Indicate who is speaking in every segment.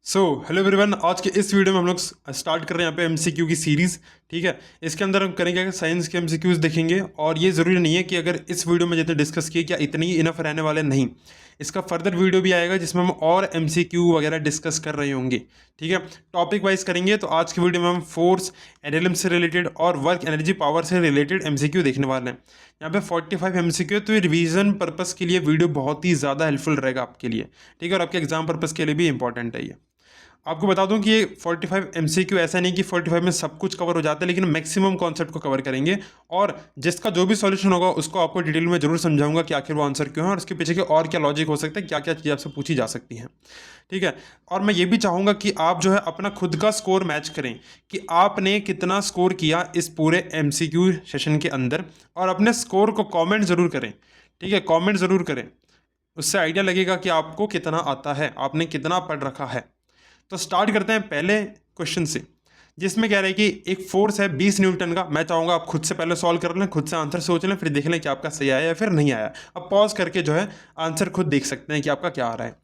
Speaker 1: Hello everyone. आज के इस वीडियो में हम लोग स्टार्ट कर रहे हैं यहाँ पे एमसीक्यू की सीरीज़। ठीक है, इसके अंदर हम करेंगे साइंस के एमसीक्यूज देखेंगे। और ये ज़रूरी नहीं है कि अगर इस वीडियो में जितने डिस्कस किए क्या इतनी ही इनफ रहने वाले, नहीं। इसका फर्दर वीडियो भी आएगा जिसमें हम और एमसीक्यू वगैरह डिस्कस कर रहे होंगे। ठीक है, टॉपिक वाइज करेंगे। तो आज की वीडियो में हम फोर्स, एनएलएम से रिलेटेड और वर्क एनर्जी पावर से रिलेटेड एमसीक्यू देखने वाले हैं। यहाँ पे 45 एमसीक्यू, तो ये रिवीजन पर्पस के लिए वीडियो बहुत ही ज़्यादा हेल्पफुल रहेगा आपके लिए। ठीक है, और आपके एग्जाम पर्पस के लिए भी इंपॉर्टेंट है ये। आपको बता दूं कि ये 45 एमसीक्यू ऐसा नहीं कि 45 में सब कुछ कवर हो जाता है, लेकिन मैक्सिमम कॉन्सेप्ट को कवर करेंगे। और जिसका जो भी सॉल्यूशन होगा उसको आपको डिटेल में जरूर समझाऊंगा कि आखिर वो आंसर क्यों है और उसके पीछे के और क्या लॉजिक हो सकता है, क्या क्या चीज़ें आपसे पूछी जा सकती हैं। ठीक है, और मैं ये भी चाहूँगा कि आप जो है अपना खुद का स्कोर मैच करें कि आपने कितना स्कोर किया इस पूरे एमसीक्यू सेशन के अंदर, और अपने स्कोर को कॉमेंट ज़रूर करें। ठीक है, कॉमेंट ज़रूर करें, उससे आइडिया लगेगा कि आपको कितना आता है, आपने कितना पढ़ रखा है। तो स्टार्ट करते हैं पहले क्वेश्चन से, जिसमें कह रहे हैं कि एक फोर्स है 20 न्यूटन का। मैं चाहूँगा आप खुद से पहले सॉल्व कर लें, खुद से आंसर सोच लें, फिर देख लें कि आपका सही आया या फिर नहीं आया। अब पॉज करके जो है आंसर खुद देख सकते हैं कि आपका क्या आ रहा है।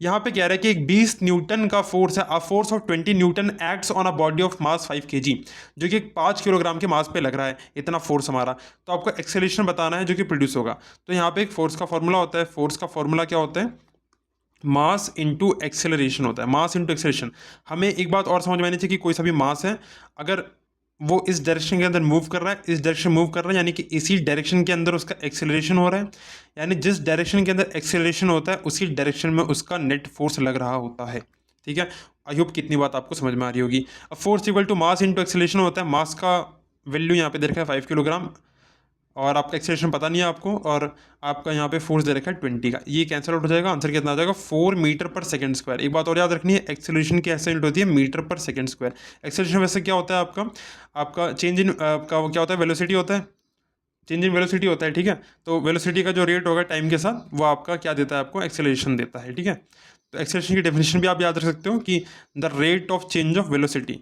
Speaker 1: यहाँ पे कह रहा है कि एक 20 न्यूटन का फोर्स है, a force of 20 Newton acts on a body of mass 5 kg, जो कि 5 किलोग्राम के मास पे लग रहा है इतना फोर्स हमारा। तो आपको एक्सेलरेशन बताना है जो कि प्रोड्यूस होगा। तो यहाँ पे एक फोर्स का फॉर्मूला होता है। फोर्स का फॉर्मूला क्या होता है? मास इंटू एक्सेलरेशन होता है। Mass into acceleration. हमें एक बात और समझ में आनी चाहिए कि कोई सा भी मास है, अगर वो इस डायरेक्शन के अंदर मूव कर रहा है, इस डायरेक्शन मूव कर रहा है, यानी कि इसी डायरेक्शन के अंदर उसका एक्सेलरेशन हो रहा है। यानी जिस डायरेक्शन के अंदर एक्सेलरेशन होता है उसी डायरेक्शन में उसका नेट फोर्स लग रहा होता है। ठीक है, आई होप कितनी बात आपको समझ में आ रही होगी। अब force equal to mass into acceleration होता है। मास का वैल्यू यहाँ पे दे रखा है 5 किलोग्राम, और आपका एक्सेलरेशन पता नहीं है आपको, और आपका यहाँ पे फोर्स दे रखा है 20 का। ये कैंसिल आउट हो जाएगा, आंसर कितना आ जाएगा? 4 मीटर पर सेकंड स्क्वायर। एक बात और याद रखनी है, एक्सेलरेशन की ऐसे यूनिट होती है मीटर पर सेकंड स्क्वायर। एक्सेलरेशन वैसे क्या होता है आपका? आपका चेंज इन आपका वो क्या होता है? वेलोसिटी होता है, चेंज इन वेलोसिटी होता है। ठीक है, तो वेलोसिटी का जो रेट होगा टाइम के साथ, वो आपका क्या देता है? आपको एक्सेलरेशन देता है। ठीक है, तो एक्सेलरेशन की डेफिनेशन भी आप याद रख सकते हो कि the rate of change of velocity,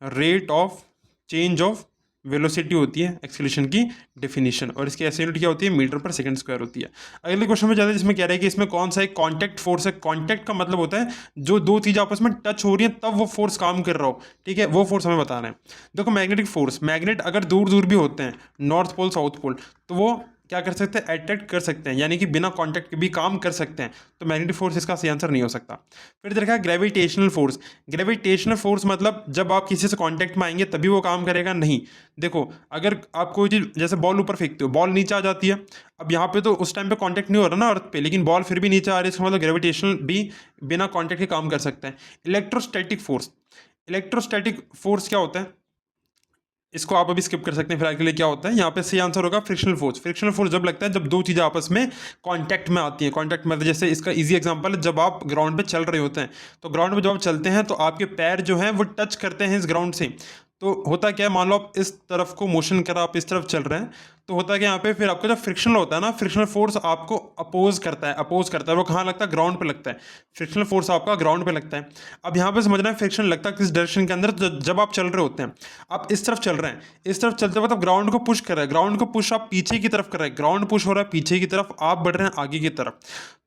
Speaker 1: rate of change of velocity होती है एक्सेलरेशन की डेफिनेशन, और इसकी ऐसी यूनिट क्या होती है? मीटर पर सेकंड स्क्वायर होती है। अगले क्वेश्चन में जाते हैं, जिसमें कह रहा है कि इसमें कौन सा एक कांटेक्ट फोर्स है। कांटेक्ट का मतलब होता है जो दो चीज़ आपस में टच हो रही है तब वो फोर्स काम कर रहा हो। ठीक है, वो फोर्स हमें बताना है। देखो, मैग्नेटिक फोर्स, मैग्नेट अगर दूर दूर भी होते हैं, नॉर्थ पोल साउथ पोल, तो वो क्या कर सकते हैं? अट्रैक्ट कर सकते हैं, यानी कि बिना कांटेक्ट के भी काम कर सकते हैं। तो मैग्नेटिक फोर्स इसका सही आंसर नहीं हो सकता। फिर देखा है ग्रेविटेशनल फोर्स। ग्रेविटेशनल फोर्स मतलब जब आप किसी से कांटेक्ट में आएंगे तभी वो काम करेगा, नहीं। देखो, अगर आप कोई चीज़ जैसे बॉल ऊपर फेंकते हो, बॉल नीचे आ जाती है। अब यहाँ पे तो उस टाइम पे कांटेक्ट नहीं हो रहा ना अर्थ पे, लेकिन बॉल फिर भी नीचे आ रही है, इसका मतलब ग्रेविटेशनल भी बिना कांटेक्ट के काम कर सकते हैं। इलेक्ट्रोस्टैटिक फोर्स, इलेक्ट्रोस्टैटिक फोर्स क्या होता है? इसको आप अभी स्किप कर सकते हैं फिलहाल के लिए। क्या होता है यहाँ पे? सही आंसर होगा फ्रिक्शनल फोर्स। फ्रिक्शनल फोर्स जब लगता है जब दो चीज़ें आपस में कांटेक्ट में आती हैं। कांटेक्ट में, जैसे इसका इजी एग्जांपल है, जब आप ग्राउंड पे चल रहे होते हैं, तो ग्राउंड पे जब आप चलते हैं तो आपके पैर जो हैं वो टच करते हैं इस ग्राउंड से। तो होता क्या है, मान लो आप इस तरफ को मोशन करा, आप इस तरफ चल रहे हैं, तो होता क्या यहाँ पे, फिर आपका जब फ्रिक्शनल होता है ना, फ्रिक्शनल फोर्स आपको अपोज करता है। अपोज करता है वो कहाँ लगता है? ग्राउंड पे लगता है। फ्रिक्शनल फोर्स आपका ग्राउंड पे लगता है। अब यहाँ पे समझना है फ्रिक्शन लगता है किस डायरेक्शन के अंदर? जब आप चल रहे होते हैं, आप इस तरफ चल रहे हैं, इस तरफ चलते वक्त आप ग्राउंड को पुश कर रहे हैं, ग्राउंड को पुश आप पीछे की तरफ कर रहे हैं, ग्राउंड पुश हो रहा है पीछे की तरफ, आप बढ़ रहे हैं आगे की तरफ।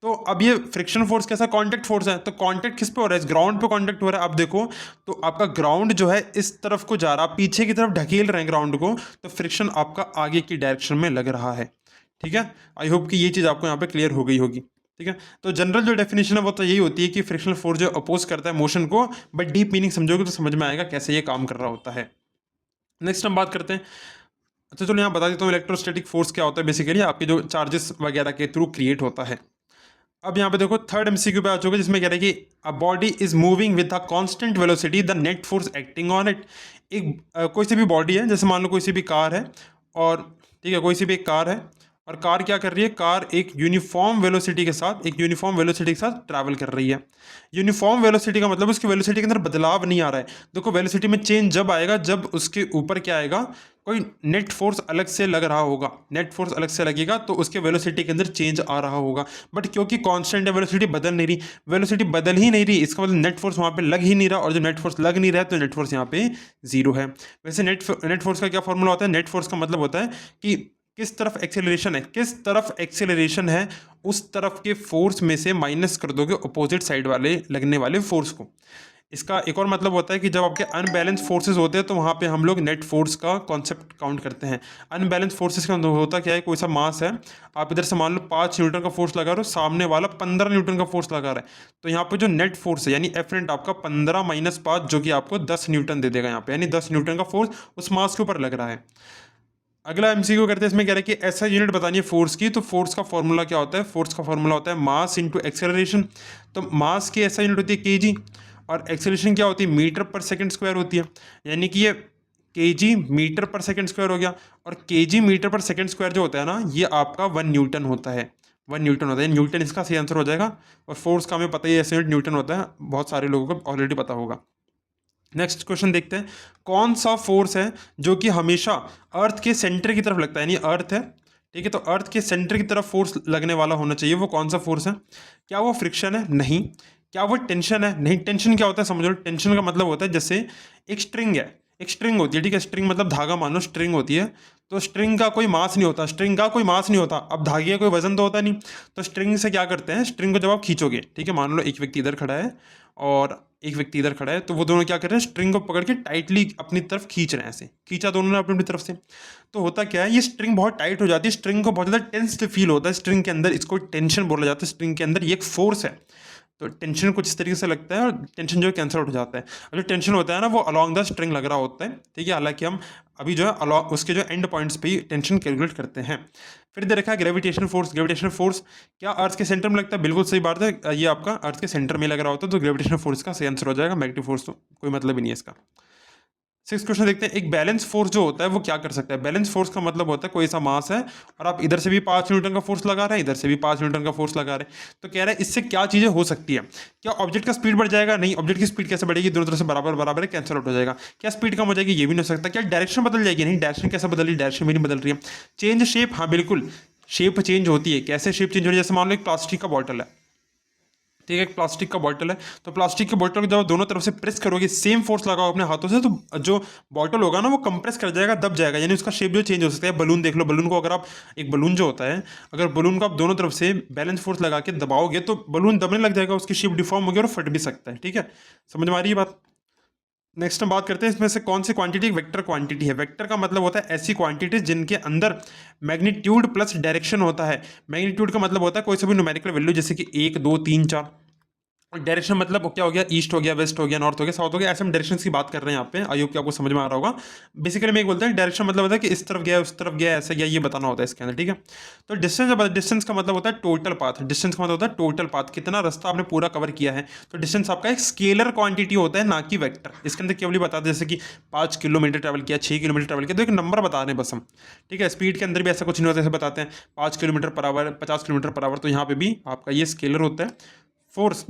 Speaker 1: तो अब ये फ्रिक्शन फोर्स कैसा? कांटेक्ट फोर्स है। तो कांटेक्ट किस पे हो रहा है? इस ग्राउंड पे कांटेक्ट हो रहा है। अब देखो, तो आपका ग्राउंड जो है इस तरफ को जा रहा है, पीछे की तरफ ढकेल रहे हैं ग्राउंड को, तो फ्रिक्शन आपका आगे की डायरेक्शन में लग रहा है। ठीक है, आई होप कि ये चीज़ आपको यहाँ पे क्लियर हो गई होगी। ठीक है, तो जनरल जो डेफिनेशन है वो तो यही होती है कि फ्रिक्शनल फोर्स जो अपोज करता है मोशन को, बट डीप मीनिंग समझोगे तो समझ में आएगा कैसे ये काम कर रहा होता है। नेक्स्ट हम बात करते हैं। अच्छा चलो, यहाँ बता देता हूँ इलेक्ट्रोस्टैटिक फोर्स क्या होता है। बेसिकली आपके जो चार्जेस वगैरह के थ्रू क्रिएट होता है। अब यहाँ पे देखो, थर्ड एमसीक्यू पे आ चुके, जिसमें कह रहे हैं कि a body is moving with a constant velocity, the net force acting on it. एक कोई सी भी बॉडी है, जैसे मान लो कोई सी भी कार है, और ठीक है, कोई सी भी एक कार है, और कार क्या कर रही है? कार एक यूनिफॉर्म वेलोसिटी के साथ, एक यूनिफॉर्म वेलोसिटी के साथ ट्रैवल कर रही है। यूनिफॉर्म वेलोसिटी का मतलब उसकी वेलोसिटी के अंदर बदलाव नहीं आ रहा है। देखो, वेलोसिटी में चेंज जब आएगा जब उसके ऊपर क्या आएगा? कोई नेट फोर्स अलग से लग रहा होगा। नेट फोर्स अलग से लगेगा तो उसके वेलोसिटी के अंदर चेंज आ रहा होगा। बट क्योंकि कांस्टेंट है, वेलोसिटी बदल नहीं रही, वेलोसिटी बदल ही नहीं रही, इसका मतलब नेट फोर्स वहाँ पे लग ही नहीं रहा, और जब नेट फोर्स लग नहीं रहा है तो नेट फोर्स यहाँ पे जीरो है। वैसे नेट फोर्स का क्या फॉर्मूला होता है? नेट फोर्स का मतलब होता है कि किस तरफ एक्सेलरेशन है, किस तरफ एक्सेलरेशन है उस तरफ के फोर्स में से माइनस कर दोगे अपोजिट साइड वाले लगने वाले फोर्स को। इसका एक और मतलब होता है कि जब आपके अनबैलेंस फोर्सेस होते हैं तो वहाँ पे हम लोग नेट फोर्स का कॉन्सेप्ट काउंट करते हैं। अनबैलेंस फोर्सेस का मतलब होता क्या है, कोई सा मास है, आप इधर से मान लो 5 न्यूटन का फोर्स लगा रहे हो, सामने वाला 15 न्यूटन का फोर्स लगा रहा है, तो यहाँ पे जो नेट फोर्स है यानी एफ नेट आपका 15 माइनस 5 जो कि आपको 10 न्यूटन दे देगा यहाँ पे, यानी 10 न्यूटन का फोर्स उस मास के ऊपर लग रहा है। अगला एमसीक्यू करते हैं, इसमें कह रहे हैं कि ऐसा यूनिट बतानी है फोर्स की, तो फोर्स का फॉर्मूला क्या होता है, फोर्स का फॉर्मूला होता है मास इंटू एक्सेलरेशन। तो मास की ऐसा यूनिट होती है केजी, और एक्सेलरेशन क्या होती है, मीटर पर सेकंड स्क्वायर होती है, यानी कि ये केजी मीटर पर सेकंड स्क्वायर हो गया, और केजी मीटर पर सेकंड स्क्वायर जो होता है ना, ये आपका 1 न्यूटन होता है, 1 न्यूटन होता है, न्यूटन इसका सही आंसर हो जाएगा। और फोर्स का हमें पता ही है, ऐसे यूनिट न्यूटन होता है, बहुत सारे लोगों को ऑलरेडी पता होगा। नेक्स्ट क्वेश्चन देखते हैं, कौन सा फोर्स है जो कि हमेशा अर्थ के सेंटर की तरफ लगता है, यानी अर्थ है, ठीक है, तो अर्थ के सेंटर की तरफ फोर्स लगने वाला होना चाहिए, वो कौन सा फोर्स है? क्या वो फ्रिक्शन है? नहीं। क्या वो टेंशन है? नहीं। टेंशन क्या होता है समझ लो, टेंशन का मतलब होता है जैसे एक स्ट्रिंग है, एक स्ट्रिंग होती है, ठीक है, स्ट्रिंग मतलब धागा, मानो स्ट्रिंग होती है, तो स्ट्रिंग का कोई मास नहीं होता, स्ट्रिंग का कोई मास नहीं होता, अब धागे का कोई वजन तो होता नहीं, तो स्ट्रिंग से क्या करते हैं, स्ट्रिंग को जब आप खींचोगे, ठीक है, मान लो एक व्यक्ति इधर खड़ा है और एक व्यक्ति इधर खड़ा है, तो वो दोनों क्या कर रहे हैं, स्ट्रिंग को पकड़ के टाइटली अपनी तरफ खींच रहे हैं, ऐसे खींचा दोनों ने अपनी अपनी तरफ से, तो होता क्या है, ये स्ट्रिंग बहुत टाइट हो जाती है, स्ट्रिंग को बहुत ज़्यादा टेंस्ड फील होता है स्ट्रिंग के अंदर, इसको टेंशन बोला जाता है, स्ट्रिंग के अंदर ये एक फोर्स है, तो टेंशन कुछ इस तरीके से लगता है और टेंशन जो है कैंसिल आउट हो जाता है। अब जो टेंशन होता है ना, वो अलॉन्ग द स्ट्रिंग लग रहा होता है, ठीक है, हालांकि हम अभी जो है अलॉन्ग उसके जो एंड पॉइंट्स पे ही टेंशन कैलकुलेट करते हैं। फिर दे रखा है ग्रेविटेशनल फोर्स। ग्रेविटेशनल फोर्स क्या अर्थ के सेंटर में लगता है? बिल्कुल सही बात है, ये आपका अर्थ के सेंटर में लग रहा होता है, तो ग्रेविटेशनल फोर्स का सही आंसर हो जाएगा, मैग्नेटिक फोर्स तो कोई मतलब ही नहीं है इसका। 6 क्वेश्चन देखते हैं, एक बैलेंस फोर्स जो होता है वो क्या कर सकता है? बैलेंस फोर्स का मतलब होता है कोई सा मास है और आप इधर से भी 5 न्यूटन का फोर्स लगा रहे हैं, इधर से भी 5 न्यूटन का फोर्स लगा रहे हैं, तो कह रहे हैं इससे क्या चीजें हो सकती है? क्या ऑब्जेक्ट का स्पीड बढ़ जाएगा? नहीं। ऑब्जेक्ट की स्पीड कैसे बढ़ेगी, दोनों तरफ से बराबर बराबर है, कैंसिल आउट हो जाएगा। क्या स्पीड कम हो जाएगी? ये भी नहीं हो सकता। क्या डायरेक्शन बदल जाएगी? नहीं। डायरेक्शन कैसे बदल रही है? डायरेक्शन भी नहीं बदल रही है। चेंज शेप, हाँ बिल्कुल, शेप चेंज होती है। कैसे शेप चेंज हो रही है? जैसे मान लो एक प्लास्टिक का बॉटल है, ठीक है, एक प्लास्टिक का बॉटल है, तो प्लास्टिक के बॉटल को जब दोनों तरफ से प्रेस करोगे, सेम फोर्स लगाओ अपने हाथों से, तो जो बॉटल होगा ना वो कंप्रेस कर जाएगा, दब जाएगा, यानी उसका शेप जो चेंज हो सकता है। बलून देख लो, बलून को अगर आप, एक बलून जो होता है, अगर बलून को आप दोनों तरफ से बैलेंस फोर्स लगा के दबाओगे तो बलून दबने लग जाएगा, उसकी शेप डिफॉर्म होगी और फट भी सकता है, ठीक है, समझ में आ रही है बात? नेक्स्ट हम बात करते हैं, इसमें से कौन सी क्वांटिटी वेक्टर क्वांटिटी है? वेक्टर का मतलब होता है ऐसी क्वांटिटी जिनके अंदर मैग्नीट्यूड प्लस डायरेक्शन होता है। मैग्नीट्यूड का मतलब होता है कोई सा भी न्यूमेरिकल वैल्यू, जैसे कि 1 2 3 4, और डायरेक्शन मतलब क्या हो गया, ईस्ट हो गया, वेस्ट हो गया, नॉर्थ हो गया, साउथ हो गया, ऐसे हम डायरेक्शन की बात कर रहे हैं यहाँ पे। आई होप कि आपको समझ में आ रहा होगा। बेसिकली मैं एक बोलता है डायरेक्शन मतलब होता है कि इस तरफ गया, उस तरफ गया, ऐसा गया, ये बताना होता है इसके अंदर, ठीक है। तो डिस्टेंस, डिस्टेंस का मतलब होता है टोटल पाथ। डिस्टेंस का मतलब होता है टोटल पाथ, कितना रास्ता आपने पूरा कवर किया है। तो डिस्टेंस आपका एक स्केलर क्वांटिटी होता है, ना कि वेक्टर। इसके अंदर केवल बता दें जैसे कि 5 किलोमीटर ट्रैवल किया, 6 किलोमीटर ट्रैवल किया, तो एक नंबर बता रहे हैं बस हम, ठीक है। स्पीड के अंदर भी ऐसा कुछ नहीं होता, जैसे बताते हैं 5 kilometre per hour, 50 kilometre per hour, तो यहाँ पे भी आपका ये स्केलर होता है। फोर्स,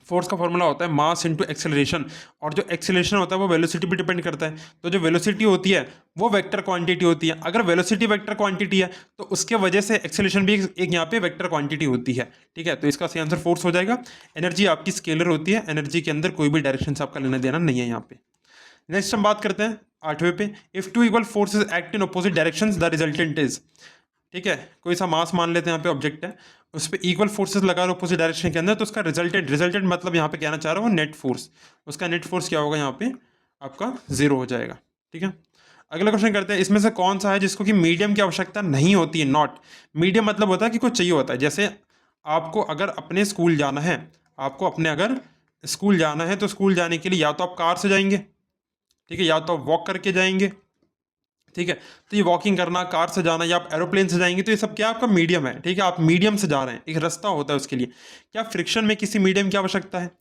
Speaker 1: फोर्स का फॉर्मूला होता है मास इंटू एक्सेलरेशन, और जो एक्सेलरेशन होता है वो वेलोसिटी पे डिपेंड करता है। तो जो वेलोसिटी होती है वो वेक्टर क्वांटिटी होती है। अगर वेलोसिटी वेक्टर क्वांटिटी है तो उसके वजह से एक्सेलरेशन भी एक यहाँ पे वेक्टर क्वांटिटी होती है, ठीक है। तो इसका सही आंसर फोर्स हो जाएगा। एनर्जी आपकी स्केलर होती है, एनर्जी के अंदर कोई भी डायरेक्शन से आपका लेना देना नहीं है यहाँ पे। नेक्स्ट हम बात करते हैं 8वें पे, if two equal forces act in opposite directions the resultant is, ठीक है, कोई सा मास मान लेते हैं, यहाँ पे ऑब्जेक्ट है, उस पर इक्वल फोर्सेस लगा रहे अपोजिट डायरेक्शन के अंदर, तो उसका रिजल्टेंट, रिजल्टेंट मतलब यहाँ पे कहना चाह रहा हूँ नेट फोर्स, उसका नेट फोर्स क्या होगा यहाँ पे आपका 0 हो जाएगा, ठीक है। अगला क्वेश्चन करते हैं, इसमें से कौन सा है जिसको कि मीडियम की आवश्यकता नहीं होती है? नॉट। मीडियम मतलब होता है कि कुछ चाहिए होता है, जैसे आपको अगर अपने स्कूल जाना है, आपको अपने अगर स्कूल जाना है तो स्कूल जाने के लिए या तो आप कार से जाएंगे, ठीक है, या तो आप वॉक करके जाएंगे, ठीक है। तो ये वॉकिंग करना, कार से जाना, या आप एरोप्लेन से जाएंगे, तो ये सब क्या आपका मीडियम है, ठीक है, आप मीडियम से जा रहे हैं, एक रास्ता होता है उसके लिए। क्या फ्रिक्शन में किसी मीडियम की आवश्यकता है?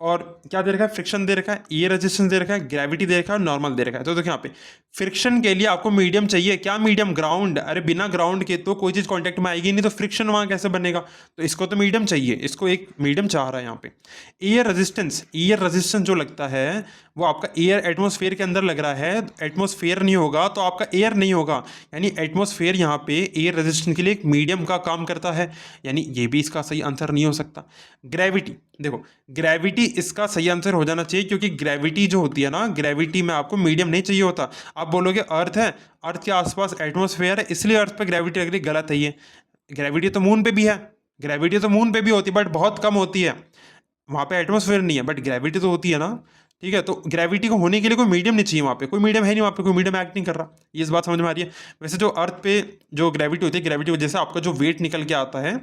Speaker 1: और क्या दे रखा है? फ्रिक्शन दे रखा है, एयर रेजिस्टेंस दे रखा है, ग्रेविटी दे रखा है और नॉर्मल दे रखा है। तो देखिए यहाँ पे फ्रिक्शन के लिए आपको मीडियम चाहिए। क्या मीडियम? ग्राउंड। अरे बिना ग्राउंड के तो कोई चीज़ कांटेक्ट में आएगी नहीं, तो फ्रिक्शन वहाँ कैसे बनेगा? तो इसको तो मीडियम चाहिए, इसको एक मीडियम चाह रहा है यहाँ पे। एयर रेजिस्टेंस, एयर रेजिस्टेंस जो लगता है वो आपका एयर एटमॉस्फेयर के अंदर लग रहा है, एटमॉस्फेयर नहीं होगा तो आपका एयर नहीं होगा, यानी एटमॉस्फेयर यहाँ पे एयर रेजिस्टेंस के लिए एक मीडियम का काम करता है, यानी ये भी इसका सही आंसर नहीं हो सकता। ग्रेविटी, देखो ग्रेविटी इसका सही आंसर हो जाना चाहिए, क्योंकि ग्रेविटी जो होती है ना, ग्रेविटी में आपको मीडियम नहीं चाहिए होता। आप बोलोगे अर्थ है, अर्थ के आसपास एटमॉस्फेयर है इसलिए अर्थ पे ग्रेविटी लग रही, गलत है ये। ग्रेविटी तो मून पे भी है, ग्रेविटी तो मून पे भी होती है बट बहुत कम होती है, वहाँ पे एटमॉस्फेयर नहीं है बट ग्रेविटी तो होती है ना। ठीक है, तो ग्रेविटी को होने के लिए कोई मीडियम नहीं चाहिए, वहाँ पे कोई मीडियम है नहीं, वहाँ पे कोई मीडियम एक्ट नहीं कर रहा, ये इस बात समझ में आ रही है। वैसे जो अर्थ पे जो ग्रेविटी होती है, ग्रेविटी की वजह से आपका जो वेट निकल के आता है,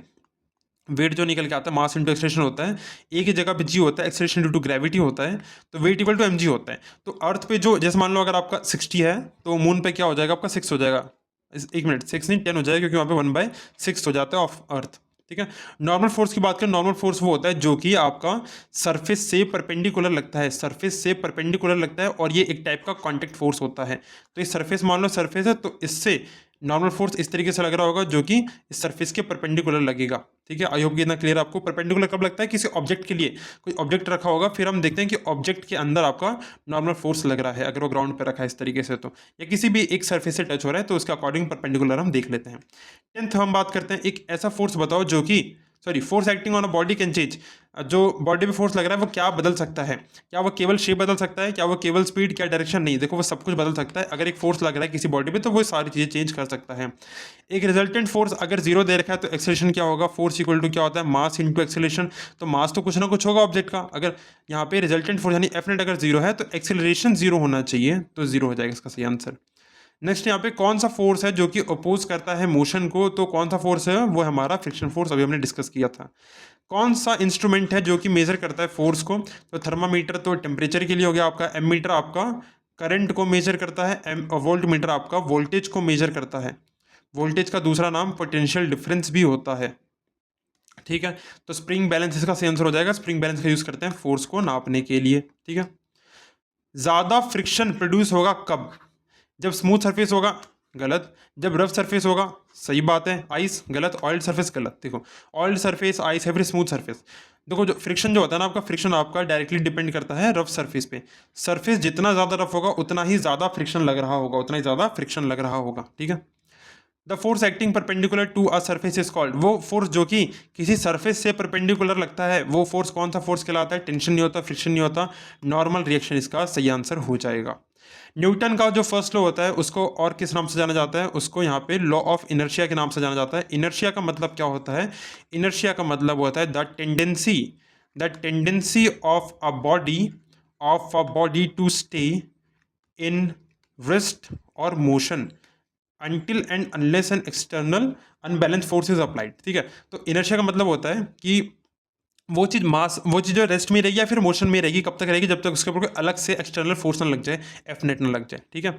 Speaker 1: वेट जो निकल के आता है मास इंटू एक्सेलरेशन होता है, एक ही जगह पे जी होता है, एक्सेलरेशन ड्यू टू ग्रेविटी होता है, तो weight equal to M G होता है। तो अर्थ पे जो, जैसे मान लो अगर आपका 60 है तो मून पे क्या हो जाएगा आपका 6 हो जाएगा, एक मिनट 6 नहीं 10 हो जाएगा, क्योंकि वहाँ पे 1/6 हो जाता है ऑफ अर्थ। ठीक है, नॉर्मल फोर्स की बात करें, नॉर्मल फोर्स वो होता है जो कि आपका सरफेस से परपेंडिकुलर लगता है, सरफेस से परपेंडिकुलर लगता है, और ये एक टाइप का कांटेक्ट फोर्स होता है। तो ये सरफेस, मान लो सरफेस है तो इससे नॉर्मल फोर्स इस तरीके से लग रहा होगा जो कि इस सरफेस के परपेंडिकुलर लगेगा। ठीक है, आई होप कि इतना क्लियर आपको। परपेंडिकुलर कब लगता है, किसी ऑब्जेक्ट के लिए, कोई ऑब्जेक्ट रखा होगा, फिर हम देखते हैं कि ऑब्जेक्ट के अंदर आपका नॉर्मल फोर्स लग रहा है, अगर वो ग्राउंड पर रखा है इस तरीके से तो, या किसी भी एक सरफेस से टच हो रहा है तो उसके अकॉर्डिंग परपेंडिकुलर हम देख लेते हैं। 10th हम बात करते हैं, एक ऐसा फोर्स बताओ जो कि, sorry, force acting on a body can change, जो बॉडी पे फोर्स लग रहा है वो क्या बदल सकता है, क्या वो केवल शेप बदल सकता है, क्या वो केवल स्पीड, क्या डायरेक्शन, नहीं, देखो वो सब कुछ बदल सकता है। अगर एक फोर्स लग रहा है किसी बॉडी पे तो वो सारी चीज़ें चेंज कर सकता है। एक रिजल्टेंट फोर्स अगर जीरो दे रखा है तो एक्सेलरेशन क्या होगा, फोर्स इक्वल टू क्या होता है, मास इंटू एक्सेलरेशन। तो मास तो कुछ ना कुछ होगा ऑब्जेक्ट का, अगर यहाँ पे रिजल्टेंट फोर्स यानी एफ नेट अगर जीरो है तो एक्सेलरेशन जीरो होना चाहिए, तो जीरो हो जाएगा इसका सही आंसर। नेक्स्ट यहाँ पे कौन सा फोर्स है जो कि अपोज करता है मोशन को, तो कौन सा फोर्स है, वो हमारा फ्रिक्शन फोर्स, अभी हमने डिस्कस किया था। कौन सा इंस्ट्रूमेंट है जो कि मेजर करता है फोर्स को, तो थर्मामीटर तो टेम्परेचर के लिए हो गया आपका, एमीटर आपका करंट को मेजर करता है, वोल्ट मीटर आपका वोल्टेज को मेजर करता है। वोल्टेज का दूसरा नाम पोटेंशियल डिफरेंस भी होता है। ठीक है, तो स्प्रिंग बैलेंस इसका सही आंसर हो जाएगा, स्प्रिंग बैलेंस का यूज करते हैं फोर्स को नापने के लिए। ठीक है, ज्यादा फ्रिक्शन प्रोड्यूस होगा कब, जब स्मूथ सरफेस होगा, गलत, जब रफ सरफेस होगा, सही बात है, आइस, गलत, ऑयल्ड सरफेस, गलत। देखो ऑयल्ड सरफेस, आइस है, फिर स्मूथ सरफेस। देखो जो फ्रिक्शन जो होता है ना आपका, फ्रिक्शन आपका डायरेक्टली डिपेंड करता है रफ सरफेस पे। सरफेस जितना ज़्यादा रफ होगा उतना ही ज़्यादा फ्रिक्शन लग रहा होगा, उतना ही ज़्यादा फ्रिक्शन लग रहा होगा। ठीक है, the force acting perpendicular to a surface is called, वो फोर्स जो कि किसी सरफेस से परपेंडिकुलर लगता है वो फोर्स कौन सा फोर्स कहलाता है, टेंशन नहीं होता, फ्रिक्शन नहीं होता, नॉर्मल रिएक्शन इसका सही आंसर हो जाएगा। न्यूटन का जो फर्स्ट लॉ होता है उसको और किस नाम से जाना जाता है, उसको यहाँ पे लॉ ऑफ इनर्शिया के नाम से जाना जाता है। इनर्शिया का मतलब क्या होता है, इनर्शिया का मतलब होता है the tendency of a body to stay in rest or motion until and unless an external unbalance force is applied. ठीक है, तो इनर्शिया का मतलब होता है कि वो चीज़ जो रेस्ट में रहेगी या फिर मोशन में रहेगी, कब तक रहेगी, जब तक उसके ऊपर कोई अलग से एक्सटर्नल फोर्स ना लग जाए, एफ नेट ना लग जाए। ठीक है,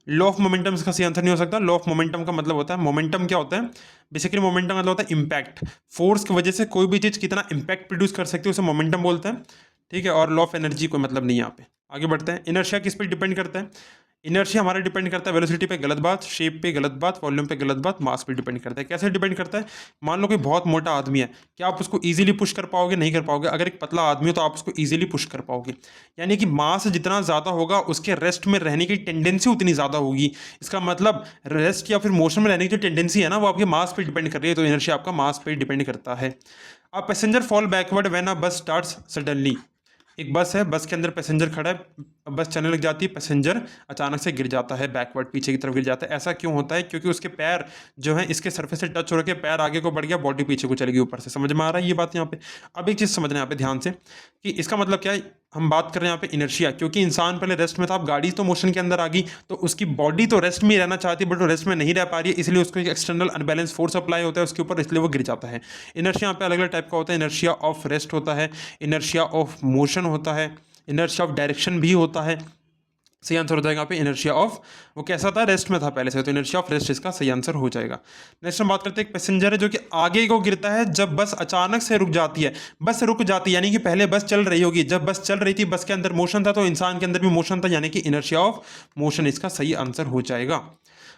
Speaker 1: लॉ ऑफ मोमेंटम इसका सही आंसर नहीं हो सकता। लॉ ऑफ मोमेंटम का मतलब होता है, मोमेंटम क्या होता है, बेसिकली मोमेंटम का मतलब होता है इम्पैक्ट, फोर्स की वजह से कोई भी चीज़ कितना इम्पैक्ट प्रोड्यूस कर सकती है उसे मोमेंटम बोलते हैं। ठीक है, और लॉ ऑफ एनर्जी कोई मतलब नहीं है यहाँ पे। आगे बढ़ते हैं, इनर्शिया किस पर डिपेंड करता है, इनर्शिया हमारा डिपेंड करता है वेलोसिटी पे, गलत बात, शेप पे गलत बात, वॉल्यूम पे गलत बात, मास पे डिपेंड करता है। कैसे डिपेंड करता है, मान लो कोई बहुत मोटा आदमी है, क्या आप उसको इजीली पुश कर पाओगे, नहीं कर पाओगे। अगर एक पतला आदमी हो तो आप उसको इजीली पुश कर पाओगे, यानी कि मास जितना ज़्यादा होगा उसके रेस्ट में रहने की टेंडेंसी उतनी ज़्यादा होगी। इसका मतलब रेस्ट या फिर मोशन में रहने की जो टेंडेंसी है ना वो आपके मास पे डिपेंड कर रही है, तो इनर्शिया आपका मास पे डिपेंड करता है। अब passenger fall backward when a बस स्टार्ट्स सडनली, एक बस है, बस के अंदर पैसेंजर खड़ा है, बस चलने लग जाती है, पैसेंजर अचानक से गिर जाता है, बैकवर्ड पीछे की तरफ गिर जाता है। ऐसा क्यों होता है, क्योंकि उसके पैर जो है इसके सरफेस से टच हो रखे, पैर आगे को बढ़ गया, बॉडी पीछे को चली गई ऊपर से। समझ में आ रहा है ये बात यहाँ पे। अब एक चीज़ समझना है यहाँ पे ध्यान से कि इसका मतलब क्या है, हम बात कर रहे हैं यहाँ पे इनर्शिया, क्योंकि इंसान पहले रेस्ट में था, अब गाड़ी तो मोशन के अंदर आ गई, तो उसकी बॉडी तो रेस्ट में ही रहना चाहती है बट वो रेस्ट में नहीं रह पा रही है, इसलिए उसको एक एक्सटर्नल अनबैलेंस फोर्स अप्लाई होता है उसके ऊपर, इसलिए वो गिर जाता है। इनर्शिया यहाँ पे अलग अलग टाइप का होता है, इनर्शिया ऑफ रेस्ट होता है, इनर्शिया ऑफ मोशन होता है, इनर्शिया ऑफ डायरेक्शन भी होता है। सही आंसर हो जाएगा यहाँ पे इनर्शिया ऑफ, वो कैसा था, रेस्ट में था पहले से, तो इनर्शिया ऑफ रेस्ट इसका सही आंसर हो जाएगा। नेक्स्ट हम बात करते हैं, एक पैसेंजर है जो कि आगे को गिरता है जब बस अचानक से रुक जाती है। बस रुक जाती है यानी कि पहले बस चल रही होगी, जब बस चल रही थी बस के अंदर मोशन था तो इंसान के अंदर भी मोशन था, यानी कि इनर्शिया ऑफ मोशन इसका सही आंसर हो जाएगा।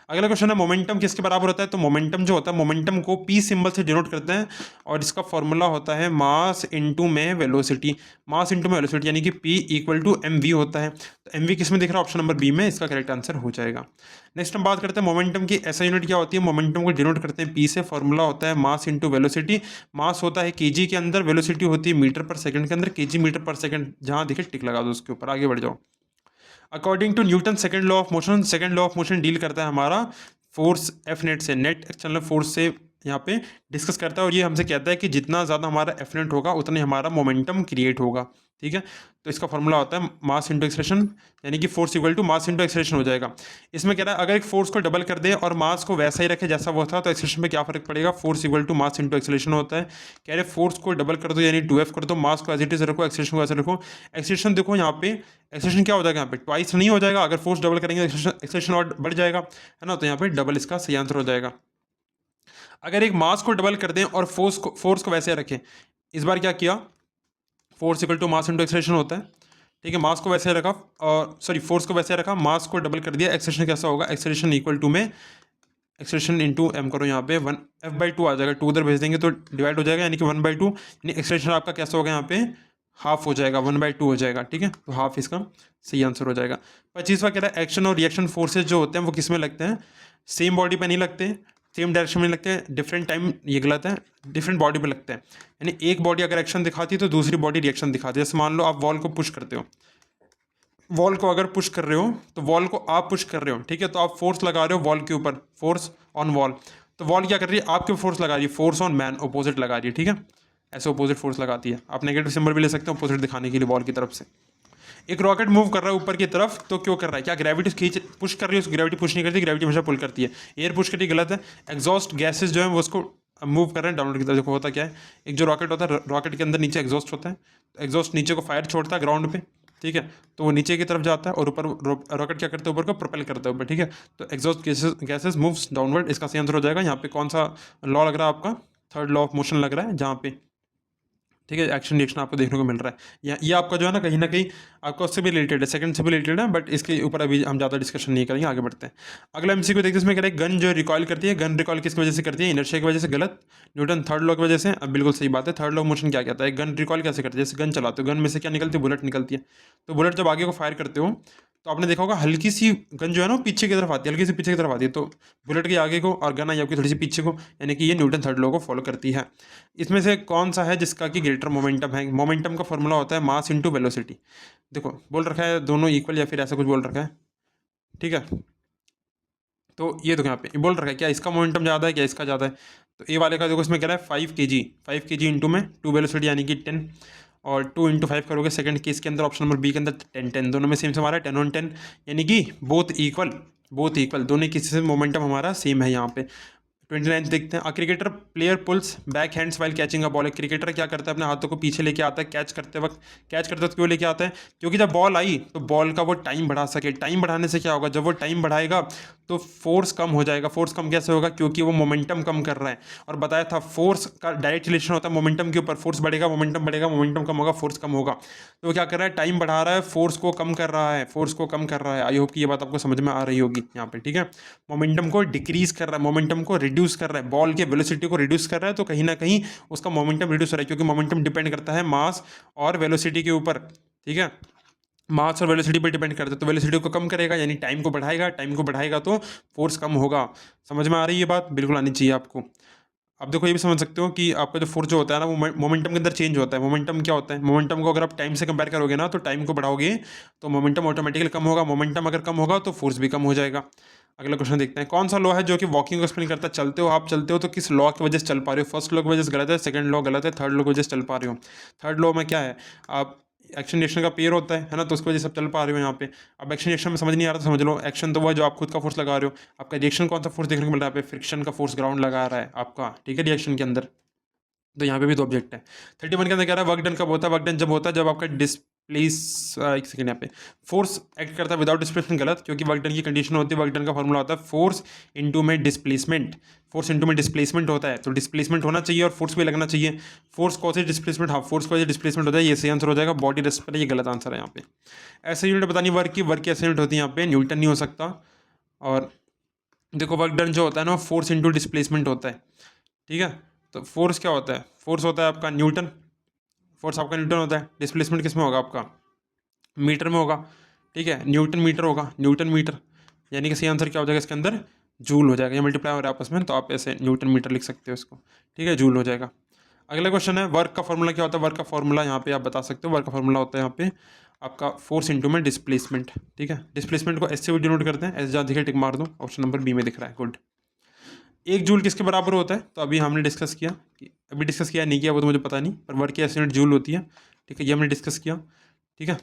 Speaker 1: अगला क्वेश्चन है मोमेंटम किसके बराबर होता है। तो मोमेंटम जो होता है, मोमेंटम को पी सिंबल से डिनोट करते हैं और इसका फॉर्मूला होता है मास इंटू में वेलोसिटी। मास इंटू में वेलोसिटी यानी कि P equal to M V होता है। तो एम वी किस में दिख रहा है, ऑप्शन नंबर बी में इसका करेक्ट आंसर हो जाएगा। नेक्स्ट हम बात करते हैं मोमेंटम की ऐसा यूनिट क्या होती है। मोमेंटम को डिनोट करते हैं पी से, फॉर्मूला होता है मास इंटू वेलोसिटी। मास होता है केजी के अंदर, वेलोसिटी होती है मीटर पर सेकंड के अंदर, केजी मीटर पर सेकंड जहां दिखे टिक लगा दो उसके ऊपर, आगे बढ़ जाओ। According to Newton second law of motion, second law of motion deal करता है हमारा फोर्स एफ नेट से, नेट एक्सटर्नल फोर्स से यहाँ पे डिस्कस करता है और ये हमसे कहता है कि जितना ज़्यादा हमारा एफ नेट होगा उतना ही हमारा मोमेंटम क्रिएट होगा। ठीक है, तो इसका फॉर्मूला होता है मास इंटू एक्सेलरेशन, यानी कि force equal to mass into acceleration हो जाएगा। इसमें कह रहा है अगर एक फोर्स को डबल कर दे और मास को वैसा ही रखे जैसा वो था तो एक्सेलरेशन में क्या फर्क पड़ेगा। Force equal to mass into acceleration होता है। कह रहे फोर्स को डबल कर दो यानी 2F कर दो, मास को एज इट इज रखो, एक्सेलरेशन को ऐसे रखो। एक्सेलरेशन देखो यहाँ पे, एक्सेलरेशन क्या हो जाएगा यहाँ पे, ट्वाइस नहीं हो जाएगा। अगर फोर्स डबल करेंगे तो एक्सेलरेशन और बढ़ जाएगा, है ना। तो यहाँ पे डबल इसका सही आंसर हो जाएगा। अगर एक मास को डबल कर दें और फोर्स को वैसे रखें, इस बार क्या किया, force equal to mass into acceleration होता है। ठीक है, मास को वैसे रखा और सॉरी फोर्स को वैसे रखा, मास को डबल कर दिया, एक्सेलरेशन कैसा होगा, एक्सेलरेशन इक्वल टू में एक्सेलरेशन इंटू एम करो, यहाँ पे 1/f/2 आ जाएगा, 2 उधर भेज देंगे तो डिवाइड हो जाएगा, यानी कि 1/2 यानी एक्सेलरेशन आपका कैसा होगा यहाँ पे हाफ हो जाएगा, 1/2 हो जाएगा। ठीक है, तो हाफ इसका सही आंसर हो जाएगा। 25वां कह रहा है एक्शन और रिएक्शन फोर्सेज जो होते हैं वो किस में लगते हैं, सेम बॉडी पे नहीं लगते, सेम डायरेक्शन में लगते हैं, डिफरेंट टाइम, ये गलत है, डिफरेंट बॉडी पे लगते हैं। यानी एक बॉडी अगर एक्शन दिखाती है तो दूसरी बॉडी रिएक्शन दिखाती है। जैसे मान लो आप वॉल को पुश करते हो, वॉल को अगर पुश कर रहे हो तो वॉल को आप पुश कर रहे हो, ठीक है, तो आप फोर्स लगा रहे हो वॉल के ऊपर, फोर्स ऑन वॉल। तो वॉल क्या कर रही है, आपके फोर्स लगा रही है, फोर्स ऑन मैन अपोजिट लगा रही है। ठीक है, ऐसे अपोजिट फोर्स लगाती है। आप नेगेटिव सिंबल भी ले सकते हो अपोजिट दिखाने के लिए वॉल की तरफ से। एक रॉकेट मूव कर रहा है ऊपर की तरफ, तो क्यों कर रहा है, क्या ग्रेविटी खींच पुश कर रही है, ग्रेविटी पुश नहीं करती, ग्रेविटी हमेशा पुल करती है। एयर पुश करती गलत है, एग्जॉस्ट गैसेज जो है वो उसको मूव कर रहे हैं डाउनवर्ड की तरफ। देखो होता क्या है, एक जो रॉकेट होता है, रॉकेट के अंदर नीचे एग्जॉस्ट होता है, एग्जॉस्ट नीचे को फायर छोड़ता है ग्राउंड पे, ठीक है, तो वो नीचे की तरफ जाता है और ऊपर रॉकेट क्या करता है, ऊपर को प्रोपेल करता है ऊपर। ठीक है, तो एग्जॉस्ट गैसेज मूव्स डाउनवर्ड, इसका सही आंसर हो जाएगा। यहाँ पे कौन सा लॉ लग रहा है आपका, थर्ड लॉ ऑफ मोशन लग रहा है जहाँ पे, ठीक है, एक्शन रिएक्शन आपको देखने को मिल रहा है। ये आपका जो है ना कहीं आपका उससे भी रिलेटेड है, सेकंड से भी रिलेटेड है, बट इसके ऊपर अभी हम ज़्यादा डिस्कशन नहीं करेंगे, आगे बढ़ते हैं। अगला एमसीक्यू देखते हैं, इसमें कह रहे हैं गन जो रिकॉइल करती है, गन रिकॉइल किसकी वजह से करती है, इनर्शिया की वजह से, गलत, न्यूटन थर्ड लॉ की वजह से। अब बिल्कुल सही बात है, थर्ड लॉ मोशन क्या कहता है, गन रिकॉइल कैसे करती है, जैसे गन चलाते हो, गन में से क्या निकलती है, बुलेट निकलती है। तो बुलेट जब आगे को फायर करते हो तो आपने देखा होगा हल्की सी गन जो है ना पीछे की तरफ आती है, हल्की सी पीछे की तरफ आती है, तो बुलेट के आगे को और गन आई आपकी थोड़ी सी पीछे को, यानी कि ये न्यूटन थर्ड लॉ को फॉलो करती है। इसमें से कौन सा है जिसका कि ग्रेटर मोमेंटम है, मोमेंटम का फॉर्मूला होता है मास इंटू वेलोसिटी। देखो बोल रखा है दोनों इक्वल या फिर ऐसा कुछ बोल रखा है, ठीक है, तो ये देखो यहाँ पे बोल रखा है क्या इसका मोमेंटम ज़्यादा है क्या इसका ज़्यादा है। तो ए वाले का देखो इसमें कह रहा है 5 kg इंटू में 2 वेलोसिटी यानी कि 10, और 2 × 5 करोगे सेकंड केस के अंदर, ऑप्शन नंबर बी के अंदर 10 दोनों में सेम से हमारा 10/10, यानी कि बोथ इक्वल दोनों किसी से मोमेंटम हमारा सेम है। यहाँ पे 29 देखते हैं, cricketer player pulls back hands while catching a ball. एक क्रिकेटर क्या करता है, अपने हाथों को पीछे लेके आता है कैच करते वक्त क्यों लेके आता है, क्योंकि जब बॉल आई तो बॉल का वो टाइम बढ़ा सके। टाइम बढ़ाने से क्या होगा, जब वो टाइम बढ़ाएगा तो फोर्स कम हो जाएगा। फोर्स कम कैसे होगा, क्योंकि वो मोमेंटम कम कर रहा है, और बताया था फोर्स का डायरेक्ट रिलेशन होता है मोमेंटम के ऊपर, फोर्स बढ़ेगा मोमेंटम बढ़ेगा, मोमेंटम कम होगा फोर्स कम होगा। तो वो क्या कर रहा है, टाइम बढ़ा रहा है, फोर्स को कम कर रहा है, फोर्स को कम कर रहा है। आई होप कि ये बात आपको समझ में आ रही होगी यहाँ पे, ठीक है। मोमेंटम को डिक्रीज कर रहा है, मोमेंटम को रिड्यूस कर रहा है, बॉल के वेलोसिटी को रिड्यूस कर रहा है, तो कहीं ना कहीं उसका मोमेंटम रिड्यूस हो रहा है, क्योंकि मोमेंटम डिपेंड करता है मास और वेलोसिटी के ऊपर, ठीक है, मास और वेलोसिटी पर डिपेंड करता है। तो वेलोसिटी को कम करेगा यानी टाइम को बढ़ाएगा तो फोर्स कम होगा। समझ में आ रही है बात, बिल्कुल आनी चाहिए आपको। अब देखो ये भी समझ सकते हो कि आपका जो फोर्स जो होता है ना वो मोमेंटम के अंदर चेंज होता है। मोमेंटम क्या होता है, मोमेंटम को अगर आप टाइम से कंपेयर करोगे ना, तो टाइम को बढ़ाओगे तो मोमेंटम ऑटोमेटिकली कम होगा, मोमेंटम अगर कम होगा तो फोर्स भी कम हो जाएगा। अगला क्वेश्चन देखते हैं, कौन सा लॉ है जो कि वॉकिंग को एक्सप्लेन करता है, चलते हो आप चलते हो तो किस लॉ की वजह से चल पा रहे हो। फर्स्ट लॉ की वजह से गलत है, सेकंड लॉ गलत है, थर्ड लॉ की वजह से चल पा रहे हो। थर्ड लॉ में क्या है, आप एक्शन रिएक्शन का पेयर होता है ना, तो उसकी वजह से आप चल पा रहे हो यहाँ पे। अब एक्शन रिएक्शन में समझ नहीं आ रहा तो समझ लो, एक्शन तो वो है जो आप खुद का फोर्स लगा रहे हो, आपका रिएक्शन कौन सा फोर्स देखने को मिल रहा है, फ्रिक्शन का फोर्स ग्राउंड लगा रहा है आपका, ठीक है, रिएक्शन के अंदर। तो यहाँ पे भी दो ऑब्जेक्ट है। 31 के अंदर कह रहा है वर्क डन कब होता है, वर्क डन जब होता है जब आपका डिस्प्लेस, एक सेकंड, यहाँ पे फोर्स एक्ट करता है विदाउट डिस्प्लेसमेंट, गलत, क्योंकि वर्क डन की कंडीशन होती है, वर्क डन का फॉर्मूला होता है फोर्स इंटू में डिस्प्लेसमेंट। फोर्स इंटू में डिस्प्लेसमेंट होता है, तो डिस्प्लेसमेंट होना चाहिए और फोर्स भी लगना चाहिए। फोर्स कौन से डिस्प्लेसमेंट, हाँ फोर्स कौन से डिस्प्लेसमेंट होता है, ये सही आंसर हो जाएगा। बॉडी रेस्ट पर ये गलत आंसर है यहाँ पे। ऐसे यूनिट बतानी वर्क की ऐसे यूनिट होती है यहाँ पे, न्यूटन नहीं हो सकता। और देखो वर्क डन जो होता है ना, फोर्स इंटू डिस्प्लेसमेंट होता है, ठीक है। तो फोर्स क्या होता है, फोर्स होता है आपका न्यूटन, फोर्स आपका न्यूटन होता है। डिस्प्लेसमेंट किस में होगा आपका, मीटर में होगा, ठीक है। न्यूटन मीटर होगा, न्यूटन मीटर, यानी कि सही आंसर क्या हो जाएगा इसके अंदर, जूल हो जाएगा। ये मल्टीप्लाई हो रहा है आपस में, तो आप ऐसे न्यूटन मीटर लिख सकते हो इसको, ठीक है, जूल हो जाएगा। अगला क्वेश्चन है वर्क का फॉर्मूला क्या होता है। वर्क का फॉर्मूला यहाँ पे आप बता सकते हो। वर्क का फॉर्मूला होता है यहाँ पे आपका फोर्स इंटू में डिस्प्लेसमेंट, ठीक है। डिस्प्लेसमेंट को एस से भी डिनोट करते हैं, एस जहाँ दिखे टिक मार दो, ऑप्शन नंबर बी में दिख रहा है, गुड। एक जूल किसके बराबर होता है, तो अभी हमने डिस्कस किया कि अभी डिस्कस किया नहीं किया वो तो मुझे पता नहीं, पर वर्क की यूनिट जूल होती है, ठीक है, ये हमने डिस्कस किया, ठीक है।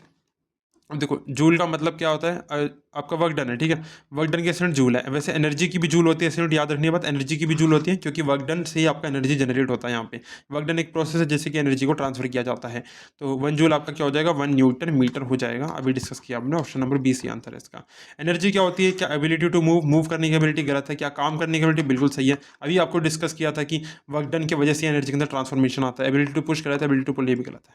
Speaker 1: अब देखो जूल का मतलब क्या होता है, आपका वर्क डन है, ठीक है। वर्क डन की यूनिट जूल है। वैसे एनर्जी की भी जूल होती है, यूनिट याद रखनी है बात, एनर्जी की भी जूल होती है, क्योंकि वर्क डन से ही आपका एनर्जी जनरेट होता है। यहाँ पे वर्क डन एक प्रोसेस है जैसे कि एनर्जी को ट्रांसफर किया जाता है। तो 1 जूल आपका क्या हो जाएगा, 1 न्यूटन मीटर हो जाएगा। अभी डिस्कस किया आपने, option number B C answer है इसका। एनर्जी क्या होती है, क्या एबिलिटी टू मूव, मूव करने की एबिलिटी, गलत है। क्या काम करने की एबिलिटी, बिल्कुल सही है। अभी आपको डिस्कस किया था कि वर्क डन की वजह से एनर्जी के अंदर ट्रांसफॉर्मेशन आता है। एबिलिटी टू पुश गलत है, एबिलिटी टू पुल ये भी गलत है।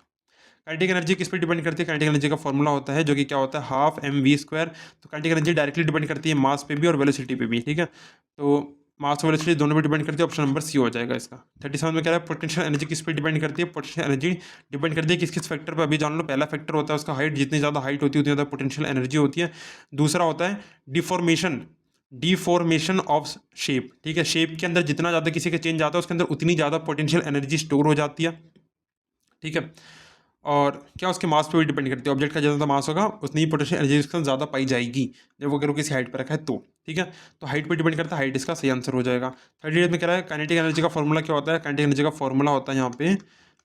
Speaker 1: काइनेटिक एनर्जी किस पे डिपेंड करती है, काइनेटिक एनर्जी का फॉर्मूला होता है जो कि क्या होता है, हाफ mv²। तो काइनेटिक एनर्जी डायरेक्टली डिपेंड करती है मास पे भी और वेलोसिटी पे भी, ठीक है। तो मास और वेलोसिटी दोनों पे डिपेंड करती है, ऑप्शन नंबर सी हो जाएगा इसका। 37 में कह रहा है पोटेंशियल एनर्जी किस पे डिपेंड करती है। पोटेंशियल एनर्जी डिपेंड करती है किस किस फैक्टर पर, अभी जान लो। पहला फैक्टर होता है उसका हाइट, जितनी ज़्यादा हाइट होती है उतनी ज़्यादा पोटेंशियल एनर्जी होती है। दूसरा होता है डिफॉर्मेशन ऑफ शेप, ठीक है। शेप के अंदर जितना ज़्यादा किसी का चेंज आता है उसके अंदर उतनी ज़्यादा पोटेंशियल एनर्जी स्टोर हो जाती है, ठीक है। और क्या उसके मास पे भी डिपेंड करती है, ऑब्जेक्ट का जितना मास होगा उतनी ही पोटेंशियल एनर्जी उसके ज़्यादा पाई जाएगी जब वो अगर वो किसी हाइट पर रखा है तो, ठीक है। तो हाइट पे डिपेंड करता है, हाइट इसका सही आंसर हो जाएगा। 38 में कह रहा है काइनेटिक एनर्जी का फॉर्मूला क्या होता है। काइनेटिक एनर्जी का फॉर्मूला होता है यहाँ पे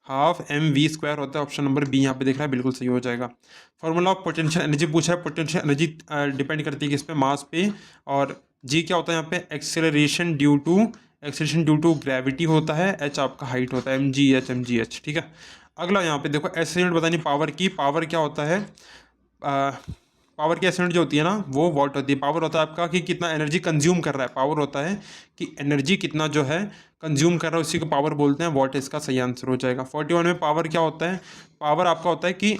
Speaker 1: हाफ mv² होता है, ऑप्शन नंबर बी यहाँ पे दिख रहा है, बिल्कुल सही हो जाएगा। फॉर्मूला ऑफ पोटेंशियल एनर्जी पूछा है, पोटेंशियल एनर्जी डिपेंड करती है किस पे, मास पे। और जी क्या होता है यहाँ पे, एक्सेलरेशन ड्यू टू ग्रेविटी होता है। एच आपका हाइट होता है, mgh, ठीक है। अगला यहाँ पे देखो एस यूनिट बतानी पावर की। पावर क्या होता है, पावर की एस यूनिट जो होती है ना वो वॉट होती है। पावर होता है आपका कि कितना एनर्जी कंज्यूम कर रहा है, पावर होता है कि एनर्जी कितना जो है कंज्यूम कर रहा है उसी को पावर बोलते हैं। वॉट इसका सही आंसर हो जाएगा। 41 में पावर क्या होता है, पावर आपका होता है कि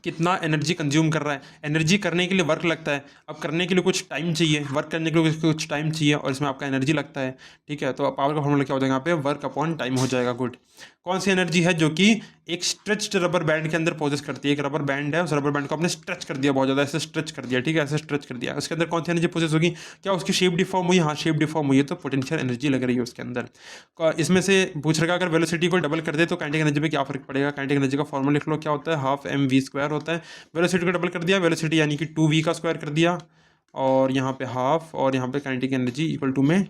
Speaker 1: कितना एनर्जी कंज्यूम कर रहा है। एनर्जी करने के लिए वर्क लगता है, अब करने के लिए कुछ टाइम चाहिए, वर्क करने के लिए कुछ टाइम चाहिए और इसमें आपका एनर्जी लगता है, ठीक है। तो पावर का फॉर्मूला क्या हो जाएगा यहाँ पे, वर्क अपॉन टाइम हो जाएगा, गुड। कौन सी एनर्जी है जो कि एक स्ट्रेच्ड रबर बैंड के अंदर पोजेस करती है। एक रबर बैंड है, उस रबर बैंड को आपने स्ट्रेच कर दिया, बहुत ज़्यादा ऐसे स्ट्रेच कर दिया, ठीक है, ऐसे स्ट्रेच कर दिया, उसके अंदर कौन सी एनर्जी पोजेस होगी, क्या उसकी शेप डिफॉर्म हुई, हाँ शेप डिफॉर्म हुई है, तो पोटेंशियल एनर्जी लग रही है उसके अंदर। इसमें से पूछ रखा अगर वेलोसिटी को डबल कर दे तो काइनेटिक एनर्जी में क्या फर्क पड़ेगा। काइनेटिक एनर्जी का फॉर्मूला लिख लो, क्या होता है, हाफ mv² होता है। वेलोसिटी को डबल कर दिया, वेलोसिटी यानी कि 2v का स्क्वायर कर दिया, और यहाँ पे हाफ, और यहाँ पे काइनेटिक एनर्जी इक्वल टू में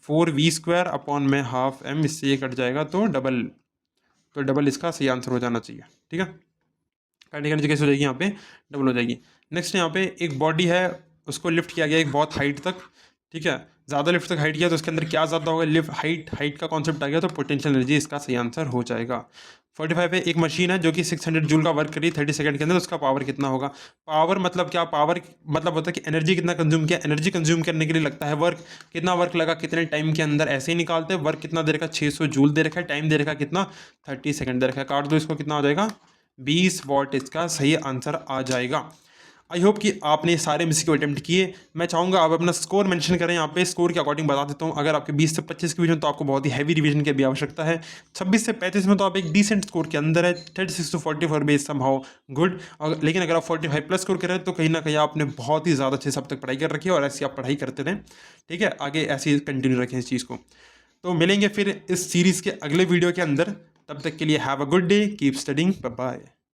Speaker 1: 4v² अपॉन में हाफ m, इससे ये कट जाएगा तो डबल इसका सही आंसर हो जाना चाहिए, ठीक है। काइनेटिक एनर्जी कैसे हो जाएगी, यहाँ पे डबल हो जाएगी। नेक्स्ट यहाँ पे एक बॉडी है, उसको लिफ्ट किया गया एक बहुत हाइट तक, ठीक है, ज़्यादा लिफ्ट तक हाइट किया तो उसके अंदर क्या ज़्यादा होगा, लिफ्ट हाइट का कॉन्सेप्ट आ गया, तो पोटेंशियल एनर्जी इसका सही आंसर हो जाएगा। 45 है एक मशीन है जो कि 600 जूल का वर्क करी 30 सेकंड के अंदर, उसका पावर कितना होगा। पावर मतलब क्या, पावर मतलब होता है कि एनर्जी कितना कंज्यूम किया। एनर्जी कंज्यूम करने के लिए लगता है वर्क, कितना वर्क लगा कितने टाइम के अंदर, ऐसे ही निकालते हैं। वर्क कितना दे रखा, 600 जूल दे रखा है, टाइम दे रखा कितना 30 सेकंड दे रखा है, काट दो इसको, कितना हो जाएगा 20 वॉट इसका सही आंसर आ जाएगा। आई होप कि आपने सारे MCQ अटेम्प्ट किए। मैं चाहूँगा आप अपना स्कोर मेंशन करें, यहाँ पे स्कोर के अकॉर्डिंग बता देता हूँ। अगर आपके 20 से 25 के बीच में तो आपको बहुत ही हैवी रिवीजन की भी आवश्यकता है। 26 से 35 में तो आप एक डिसेंट स्कोर के अंदर है। 36 to 44 बेस समहाउ गुड। लेकिन अगर आप 45 प्लस स्कोर करें तो कहीं ना कहीं आपने बहुत ही ज़्यादा अच्छे से अब तक पढ़ाई कर रखी है, और ऐसी आप पढ़ाई करते रहें, ठीक है, आगे ऐसे ही कंटिन्यू रखें इस चीज़ को। तो मिलेंगे फिर इस सीरीज़ के अगले वीडियो के अंदर, तब तक के लिए have a good day, keep studying, bye bye.